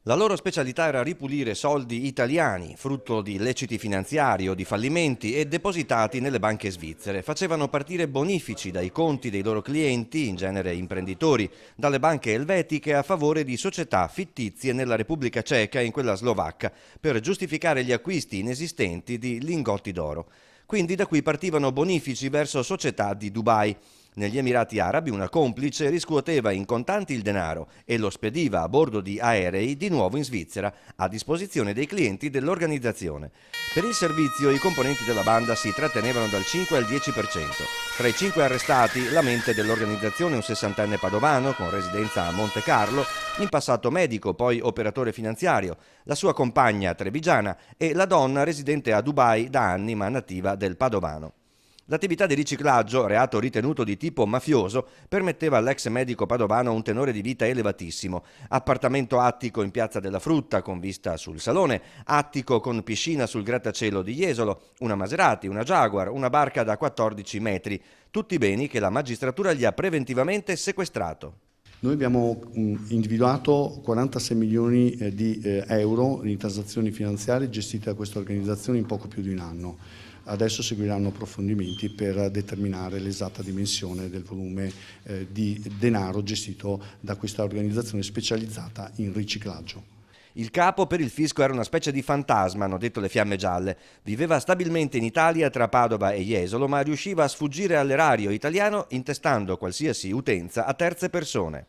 La loro specialità era ripulire soldi italiani, frutto di illeciti finanziari o di fallimenti e depositati nelle banche svizzere. Facevano partire bonifici dai conti dei loro clienti, in genere imprenditori, dalle banche elvetiche a favore di società fittizie nella Repubblica Ceca e in quella slovacca, per giustificare gli acquisti inesistenti di lingotti d'oro. Quindi da qui partivano bonifici verso società di Dubai. Negli Emirati Arabi una complice riscuoteva in contanti il denaro e lo spediva a bordo di aerei di nuovo in Svizzera, a disposizione dei clienti dell'organizzazione. Per il servizio i componenti della banda si trattenevano dal 5 al 10%. Tra i 5 arrestati la mente dell'organizzazione, un 60enne padovano con residenza a Monte Carlo, in passato medico, poi operatore finanziario, la sua compagna trevigiana e la donna residente a Dubai da anni ma nativa del Padovano. L'attività di riciclaggio, reato ritenuto di tipo mafioso, permetteva all'ex medico padovano un tenore di vita elevatissimo. Appartamento attico in Piazza della Frutta con vista sul Salone, attico con piscina sul grattacielo di Jesolo, una Maserati, una Jaguar, una barca da 14 metri. Tutti beni che la magistratura gli ha preventivamente sequestrato. Noi abbiamo individuato 46 milioni di euro in transazioni finanziarie gestite da questa organizzazione in poco più di un anno. Adesso seguiranno approfondimenti per determinare l'esatta dimensione del volume di denaro gestito da questa organizzazione specializzata in riciclaggio. Il capo per il fisco era una specie di fantasma, hanno detto le Fiamme Gialle. Viveva stabilmente in Italia tra Padova e Jesolo, ma riusciva a sfuggire all'erario italiano intestando qualsiasi utenza a terze persone.